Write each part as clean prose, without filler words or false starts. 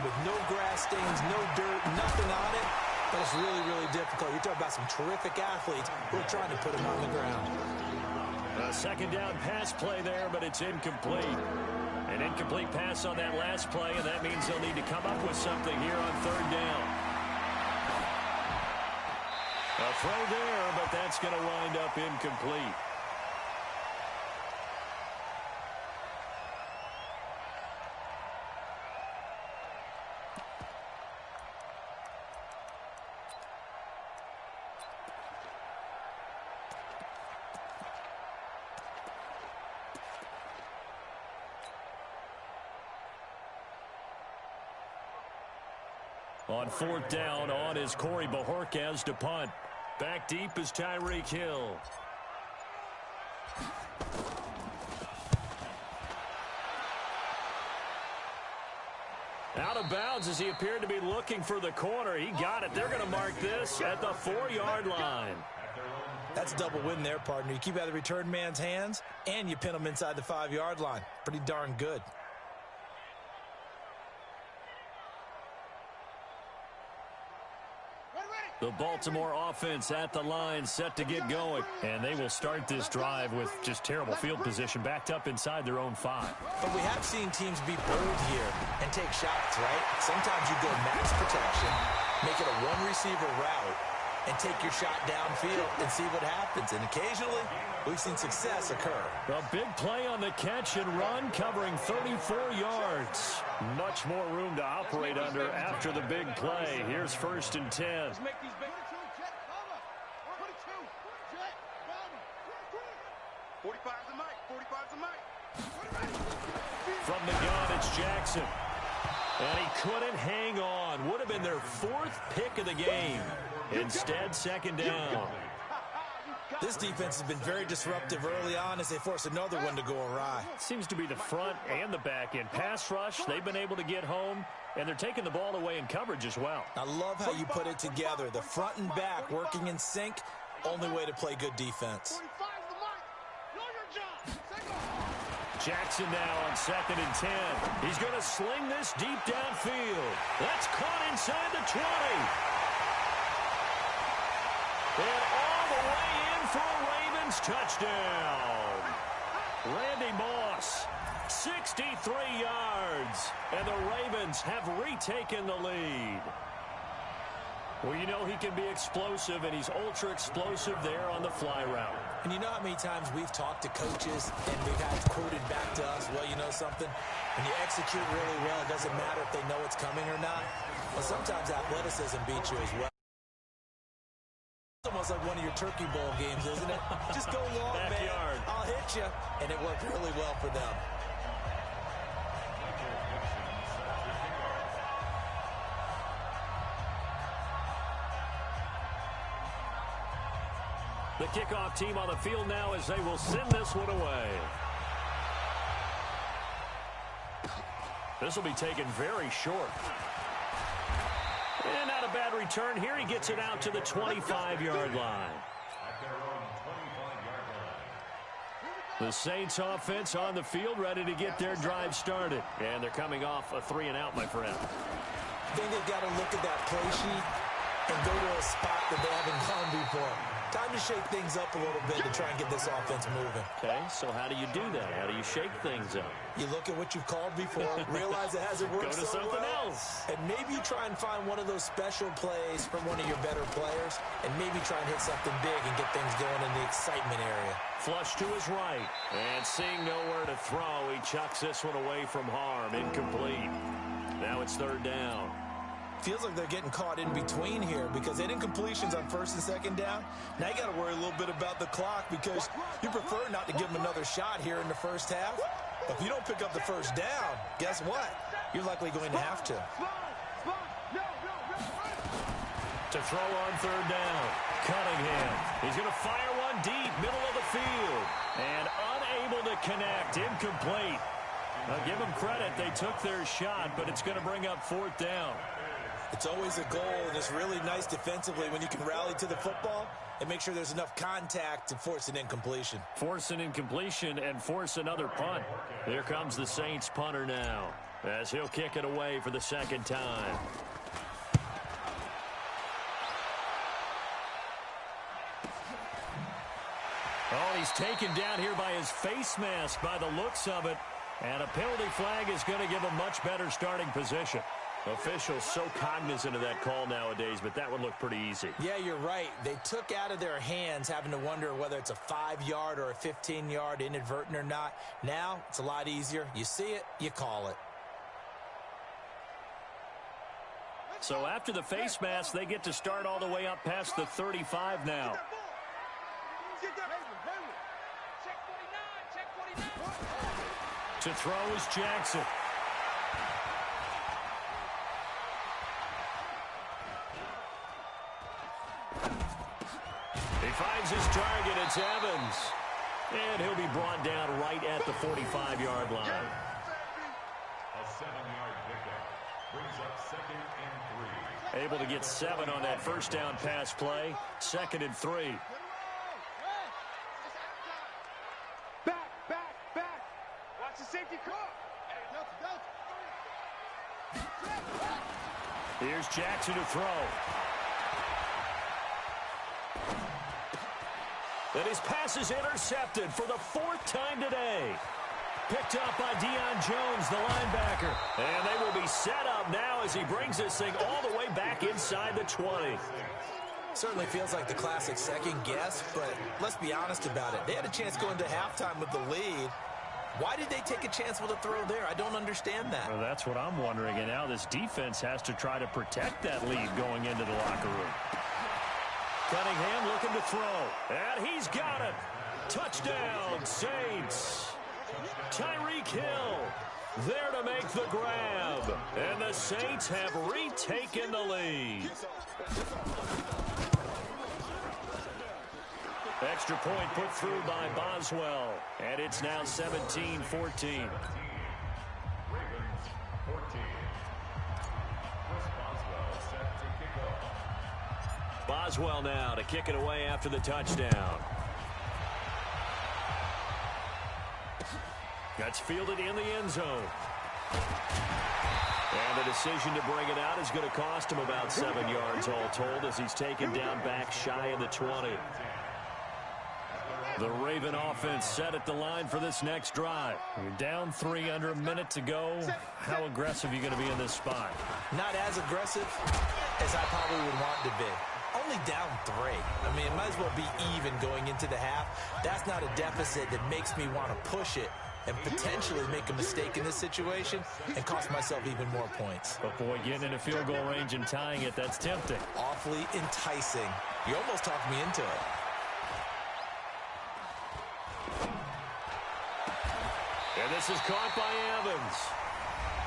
with no grass stains, no dirt, nothing on it. But it's really, really difficult. You're talking about some terrific athletes who are trying to put him on the ground. A second down pass play there, but it's incomplete. An incomplete pass on that last play, and that means they'll need to come up with something here on third down. A throw there, but that's going to wind up incomplete. On fourth down, on is Corey Bojorquez to punt. Back deep is Tyreek Hill. Out of bounds as he appeared to be looking for the corner. He got it. They're going to mark this at the 4-yard line. That's a double win there, partner. You keep out of the return man's hands, and you pin him inside the 5-yard line. Pretty darn good. The Baltimore offense at the line, set to get going. And they will start this drive with just terrible field position, backed up inside their own 5. But we have seen teams be bold here and take shots, right? Sometimes you go max protection, make it a one-receiver route, and take your shot downfield and see what happens. And occasionally, we've seen success occur. A big play on the catch and run, covering 34 yards. Much more room to operate under after the big play. Here's 1st and 10. Let's make these big 45's the mic. 45's the mic. From the gun, it's Jackson. And he couldn't hang on. Would have been their 4th pick of the game. Instead, 2nd down. This defense has been very disruptive early on as they force another one to go awry. Seems to be the front and the back end. Pass rush, they've been able to get home, and they're taking the ball away in coverage as well. I love how you put it together. The front and back working in sync, only way to play good defense. Jackson now on 2nd and 10. He's going to sling this deep downfield. That's caught inside the 20. And all the way in for a Ravens touchdown. Randy Moss, 63 yards. And the Ravens have retaken the lead. Well, you know he can be explosive, and he's ultra-explosive there on the fly route. And you know how many times we've talked to coaches and we've had quoted back to us, well, you know something? When you execute really well, it doesn't matter if they know it's coming or not. Well, sometimes athleticism beats you as well. It's almost like one of your Turkey Bowl games, isn't it? Just go long, Backyard. man. I'll hit you. And it worked really well for them. The kickoff team on the field now as they will send this one away. This will be taken very short. And not a bad return here. He gets it out to the 25-yard line. The Saints offense on the field, ready to get their drive started. And they're coming off a 3-and-out, my friend. I think they've got to look at that play sheet and go to a spot that they haven't gone before. Time to shake things up a little bit to try and get this offense moving. Okay, so how do you do that? How do you shake things up? You look at what you've called before, realize it hasn't worked Go to so something well, else. and maybe you try and find one of those special plays from one of your better players, and maybe try and hit something big and get things going in the excitement area. Flush to his right, and seeing nowhere to throw, he chucks this one away from harm. Incomplete. Now it's 3rd down. Feels like they're getting caught in between here because they didn't completions on 1st and 2nd down. Now you got to worry a little bit about the clock because you prefer not to give them another shot here in the first half. But if you don't pick up the 1st down, guess what? You're likely going to have to. To throw on 3rd down, Cunningham. He's going to fire one deep, middle of the field. And unable to connect, incomplete. Now give them credit, they took their shot, but it's going to bring up 4th down. It's always a goal, and it's really nice defensively when you can rally to the football and make sure there's enough contact to force an incompletion. Force an incompletion and force another punt. Here comes the Saints punter now. as he'll kick it away for the second time. Oh, he's taken down here by his face mask by the looks of it. And a penalty flag is going to give a much better starting position. Officials so cognizant of that call nowadays, but that would look pretty easy. Yeah, you're right. They took out of their hands having to wonder whether it's a 5-yard or a 15-yard inadvertent or not. Now, it's a lot easier. You see it, you call it. So after the face mask, they get to start all the way up past the 35 now. To throw is Jackson. He finds his target. It's Evans. And he'll be brought down right at the 45-yard line. A 7-yard pickup brings up 2nd and 3. Able to get 7 on that first down pass play. 2nd and 3. Watch the safety call. Here's Jackson to throw. And his pass is intercepted for the 4th time today. Picked up by Deion Jones, the linebacker. And they will be set up now as he brings this thing all the way back inside the 20. Certainly feels like the classic second guess, but let's be honest about it. They had a chance going to halftime with the lead. Why did they take a chance with a throw there? I don't understand that. Well, that's what I'm wondering. And now this defense has to try to protect that lead going into the locker room. Cunningham looking to throw. And he's got it. Touchdown, Saints. Tyreek Hill there to make the grab. And the Saints have retaken the lead. Extra point put through by Boswell. And it's now 17-14. Ravens 14. Chris Boswell set to kick off. Boswell now to kick it away after the touchdown. That's fielded in the end zone. And the decision to bring it out is going to cost him about 7 yards all told as he's taken down back shy of the 20. The Raven offense set at the line for this next drive. You're down 3 under a minute to go. How aggressive are you going to be in this spot? Not as aggressive as I probably would want to be. Only down 3. I mean, it might as well be even going into the half. That's not a deficit that makes me want to push it and potentially make a mistake in this situation and cost myself even more points. But boy, getting in a field goal range and tying it, that's tempting. Awfully enticing. You almost talked me into it. And this is caught by Evans.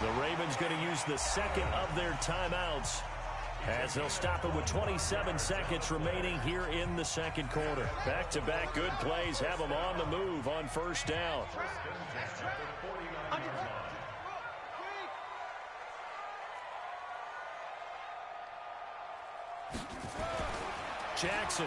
The Ravens going to use the second of their timeouts as they'll stop it with 27 seconds remaining here in the second quarter. Back-to-back good plays have them on the move on first down. Jackson.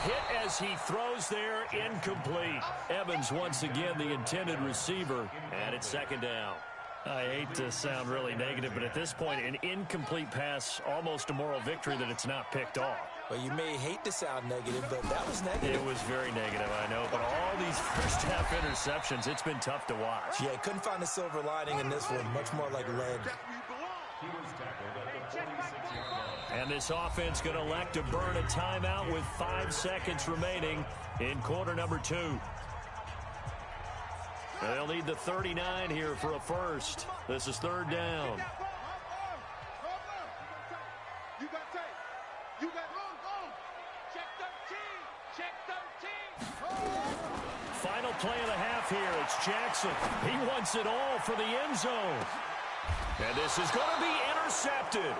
Hit as he throws there, incomplete. Evans once again the intended receiver, and it's second down. I hate to sound really negative, but at this point, an incomplete pass, almost a moral victory that it's not picked off. Well, you may hate to sound negative, but that was negative. It was very negative, I know, but all these first half interceptions, it's been tough to watch. Yeah, couldn't find a silver lining in this one, much more like lead. He was tackled at the 46-yard line. And this offense going to elect to burn a timeout with 5 seconds remaining in quarter number 2. They'll need the 39 here for a first. This is third down. You got tape. You got room. Check 13. Check 13. Final play of the half here. It's Jackson. He wants it all for the end zone. And this is going to be intercepted.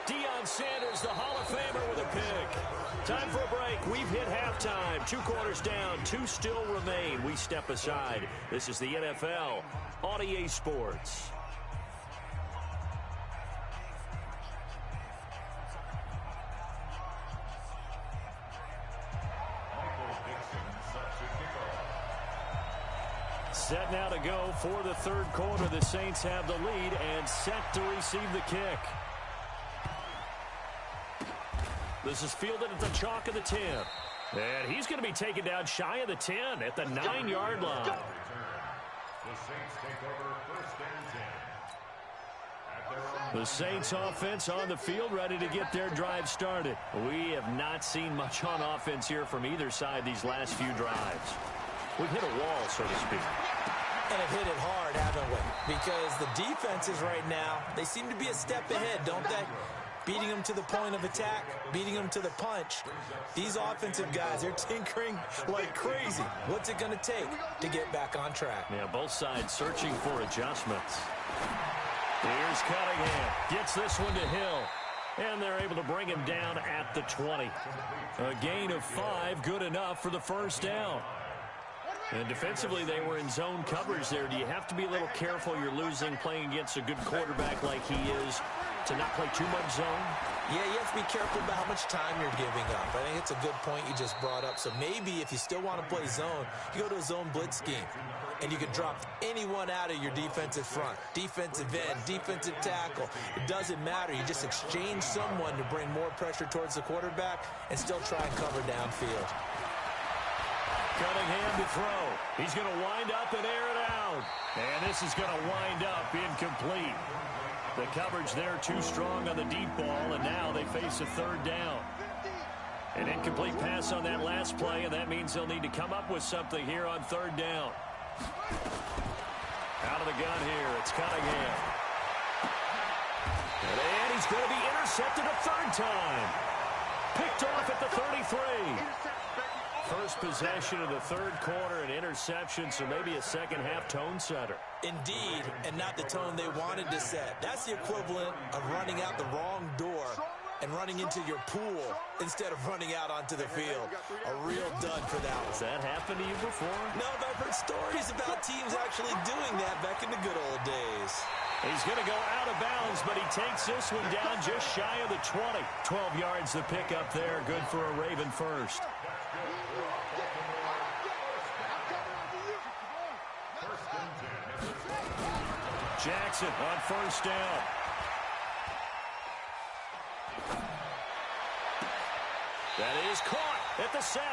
Deion Sanders, the Hall of Famer, with a pick. Time for a break. We've hit halftime. 2 quarters down. 2 still remain. We step aside. This is the NFL on EA Sports. Set now to go for the third quarter. The Saints have the lead and set to receive the kick. This is fielded at the chalk of the 10. And he's going to be taken down shy of the 10 at the 9-yard line. The Saints take over first and 10. At their own The Saints offense on the field, ready to get their drive started. We have not seen much on offense here from either side these last few drives. We've hit a wall, so to speak. And have hit it hard, haven't we? Because the defenses right now, they seem to be a step ahead, don't they? Beating them to the point of attack, beating them to the punch. These offensive guys, they're tinkering like crazy. What's it going to take to get back on track? Yeah, both sides searching for adjustments. Here's Cunningham. Gets this one to Hill. And they're able to bring him down at the 20. A gain of 5, good enough for the first down. And defensively, they were in zone coverage there. Do you have to be a little careful you're losing playing against a good quarterback like he is to not play too much zone? Yeah, you have to be careful about how much time you're giving up. I think it's a good point you just brought up. So maybe if you still want to play zone, you go to a zone blitz scheme. And you can drop anyone out of your defensive front. Defensive end, defensive tackle. It doesn't matter. You just exchange someone to bring more pressure towards the quarterback and still try and cover downfield. Cunningham to throw. He's going to wind up and air it out. And this is going to wind up incomplete. The coverage there too strong on the deep ball, and now they face a third down. An incomplete pass on that last play, and that means they'll need to come up with something here on third down. Out of the gun here, it's Cunningham. And he's going to be intercepted a third time. Picked off at the 33. First possession of the third quarter, an interception, so maybe a second-half tone setter. Indeed, and not the tone they wanted to set. That's the equivalent of running out the wrong door and running into your pool instead of running out onto the field. A real dud for that one. Has that happened to you before? No, but I've heard stories about teams actually doing that back in the good old days. He's going to go out of bounds, but he takes this one down just shy of the 20. 12 yards the pick up there, good for a Raven first. Jackson on first down. That is caught at the 7.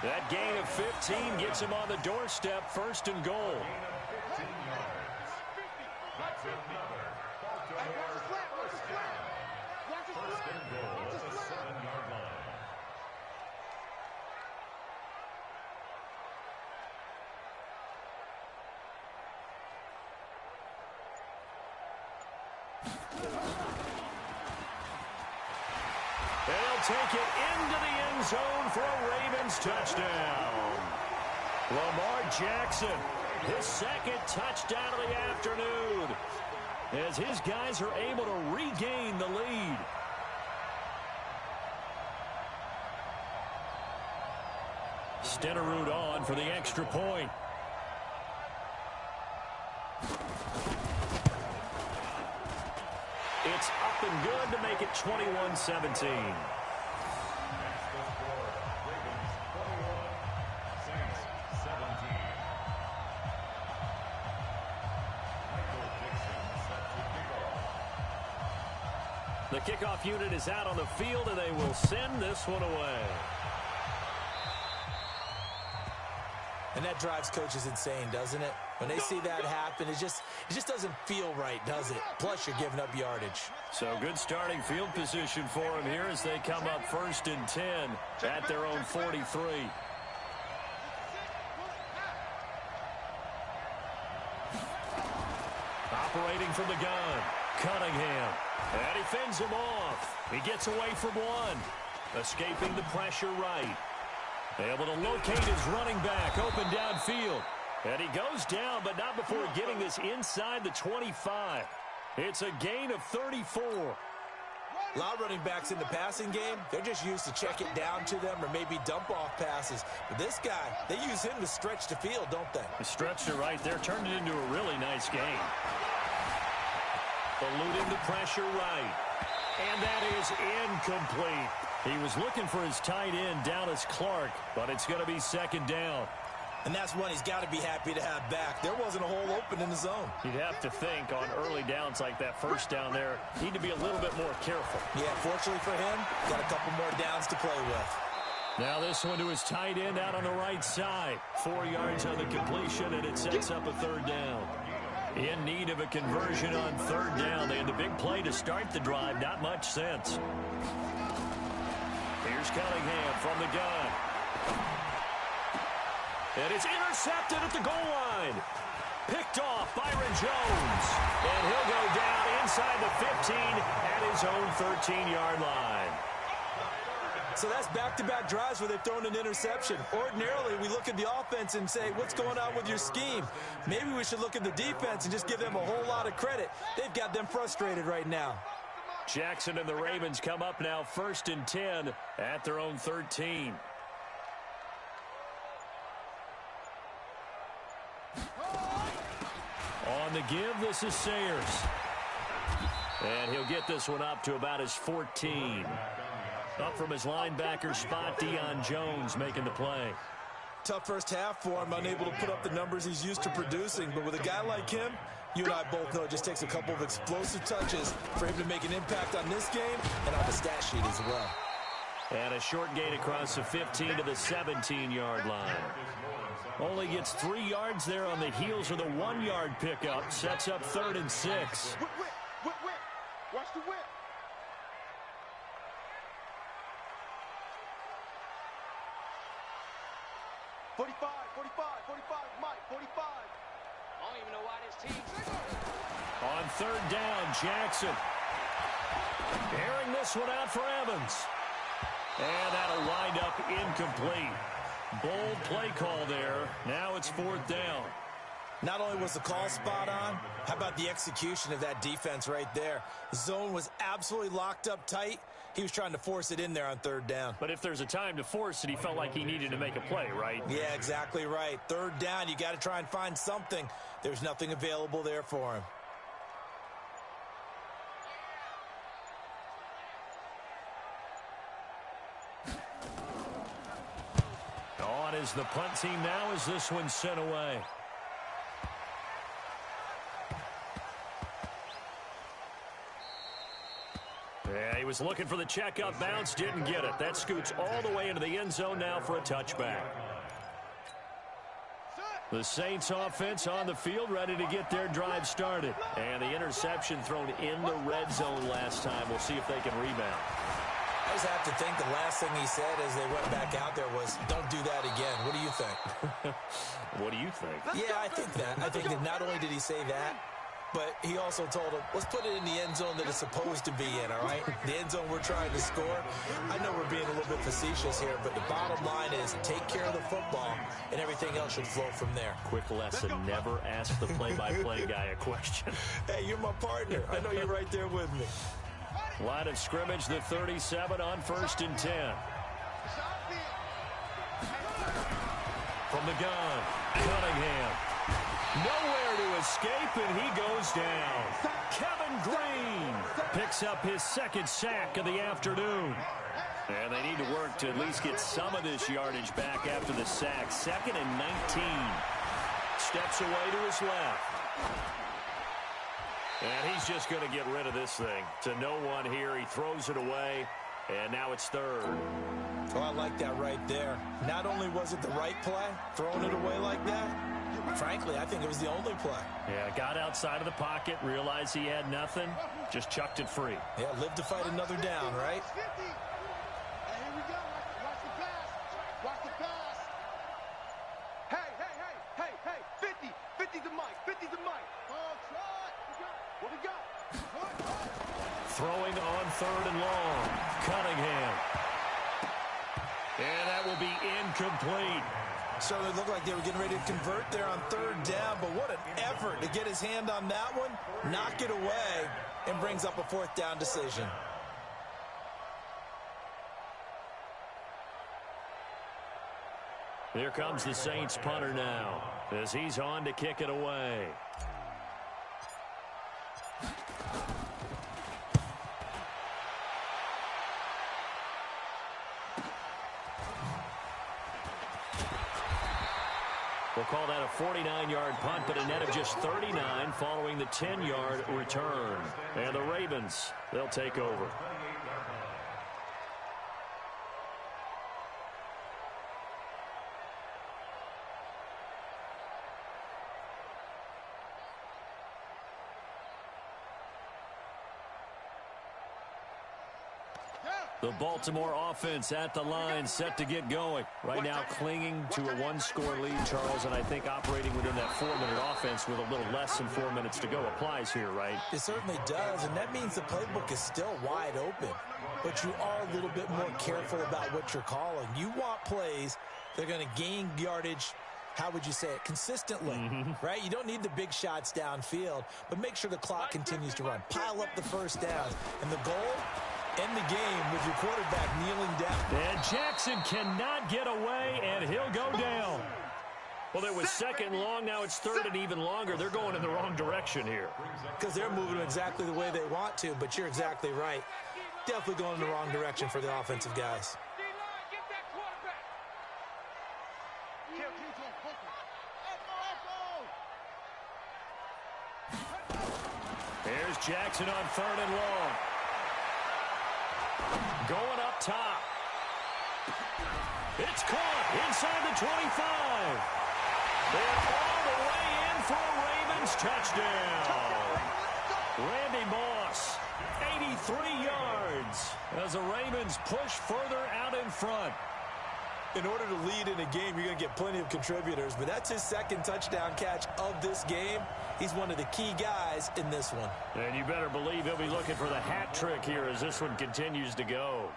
That gain of 15 gets him on the doorstep, first and goal. That's another Baltimore first down. First and goal at the 7-yard line. They'll take it into the end zone for a Ravens touchdown. Lamar Jackson, his second touchdown of the afternoon, as his guys are able to regain the lead. Stenerud on for the extra point. It's up and good to make it 21-17. The kickoff unit is out on the field, and they will send this one away. And that drives coaches insane, doesn't it? When they see that happen, it just doesn't feel right, does it? Plus, you're giving up yardage. So good starting field position for them here as they come up first and 10 at their own 43. Operating from the gun, Cunningham. And he fends him off. He gets away from one. Escaping the pressure right. Able to locate his running back open downfield. And he goes down, but not before getting this inside the 25. It's a gain of 34. A lot of running backs in the passing game, they're just used to check it down to them or maybe dump off passes. But this guy, they use him to stretch the field, don't they? He stretched it right there, turned it into a really nice game. Eluding the pressure right. And that is incomplete. He was looking for his tight end, Dallas Clark, but it's going to be second down. And that's one he's got to be happy to have back. There wasn't a hole open in the zone. You'd have to think on early downs like that first down there, need to be a little bit more careful. Yeah, fortunately for him, got a couple more downs to play with. Now this one to his tight end out on the right side. 4 yards on the completion, and it sets up a third down. In need of a conversion on third down. They had the big play to start the drive. Not much sense. Here's Cunningham from the gun. And it's intercepted at the goal line. Picked off Byron Jones. And he'll go down inside the 15 at his own 13-yard line. So that's back-to-back drives where they've thrown an interception. Ordinarily, we look at the offense and say, what's going on with your scheme? Maybe we should look at the defense and just give them a whole lot of credit. They've got them frustrated right now. Jackson and the Ravens come up now 1st and 10 at their own 13. On the give, this is Sayers. And he'll get this one up to about his 14. Up from his linebacker spot, Deion Jones making the play. Tough first half for him, unable to put up the numbers he's used to producing. But with a guy like him, you and I both know it just takes a couple of explosive touches for him to make an impact on this game and on the stat sheet as well. And a short gain across the 15 to the 17-yard line. Only gets 3 yards there on the heels of the 1-yard pickup. Sets up 3rd and 6. Whip. Watch the whip. Mike, 45. I don't even know why this team. On third down, Jackson. Airing this one out for Evans. And that'll wind up incomplete. Bold play call there. Now it's 4th down. Not only was the call spot on, how about the execution of that defense right there? The zone was absolutely locked up tight. He was trying to force it in there on 3rd down. But if there's a time to force it, he felt like he needed to make a play, right? Yeah, exactly right. 3rd down, you got to try and find something. There's nothing available there for him. On is the punt team now as this one's sent away. Yeah, he was looking for the check-up bounce, didn't get it. That scoots all the way into the end zone now for a touchback. The Saints offense on the field, ready to get their drive started. And the interception thrown in the red zone last time. We'll see if they can rebound. I just have to think the last thing he said as they went back out there was, don't do that again. What do you think? What do you think? Yeah, I think that. I think that not only did he say that, but he also told him, let's put it in the end zone that it's supposed to be in, all right? The end zone we're trying to score. I know we're being a little bit facetious here, but the bottom line is take care of the football, and everything else should flow from there. Quick lesson, never ask the play-by-play guy a question. Hey, you're my partner. I know you're right there with me. Line of scrimmage, the 37 on 1st and 10. From the gun, Cunningham. Nowhere to escape, and he goes down. Kevin Green picks up his 2nd sack of the afternoon. And they need to work to at least get some of this yardage back after the sack. 2nd and 19. Steps away to his left. And he's just going to get rid of this thing. To no one here, he throws it away, and now it's 3rd. Oh, I like that right there. Not only was it the right play, throwing it away like that, frankly, I think it was the only play. Yeah, got outside of the pocket, realized he had nothing, just chucked it free. Yeah, live to fight another down, right? Hey, here we go. Watch the pass. Watch the pass. Hey. 50 to Mike. 50 to Mike. Oh, try. What we got? Throwing on 3rd and long. Cunningham. And that will be incomplete. Certainly looked like they were getting ready to convert there on 3rd down, but what an effort to get his hand on that one, knock it away, and brings up a 4th down decision. Here comes the Saints punter now, as he's on to kick it away. We'll call that a 49-yard punt, but a net of just 39 following the 10-yard return. And the Ravens, they'll take over. The Baltimore offense at the line, set to get going. Right now clinging to a one-score lead, Charles, and I think operating within that 4-minute offense with a little less than 4 minutes to go applies here, right? It certainly does, and that means the playbook is still wide open. But you are a little bit more careful about what you're calling. You want plays that are going to gain yardage, how would you say it, consistently, right? You don't need the big shots downfield, but make sure the clock continues to run. Pile up the first downs, and the goal, end the game with your quarterback kneeling down. And Jackson cannot get away, and he'll go down. Well, it was second and long. Now it's third and even longer. They're going in the wrong direction here. Because they're moving exactly the way they want to, but you're exactly right. Definitely going in the wrong direction for the offensive guys. Here's Jackson on third and long. Going up top. It's caught inside the 25. And all the way in for a Ravens touchdown. Randy Moss, 83 yards as the Ravens push further out in front. In order to lead in a game, you're going to get plenty of contributors, but that's his second touchdown catch of this game. He's one of the key guys in this one. And you better believe he'll be looking for the hat trick here as this one continues to go.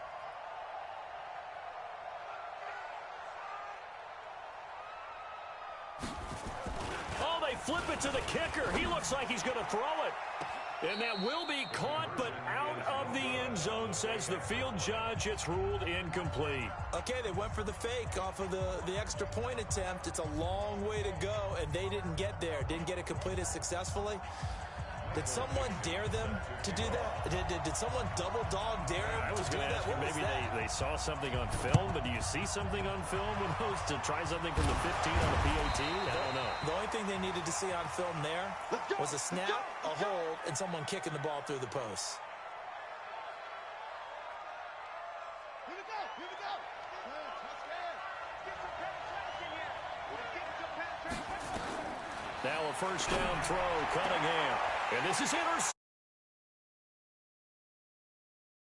Oh, they flip it to the kicker. He looks like he's going to throw it. And that will be caught, but out of the end zone, says the field judge. It's ruled incomplete. Okay, they went for the fake off of the extra point attempt. It's a long way to go, and they didn't get there. Didn't get it completed successfully. Did someone dare them to do that? Did someone double dog dare them to do that? I was going to ask you, maybe they saw something on film, but do you see something on film with those to try something from the 15 on the PAT? I don't know. The only thing they needed to see on film there was a snap, a hold, and someone kicking the ball through the post. Here we go. Here we go. Get some penetration here. Get some penetration. Now a first down throw, Cunningham. And this is intercepted.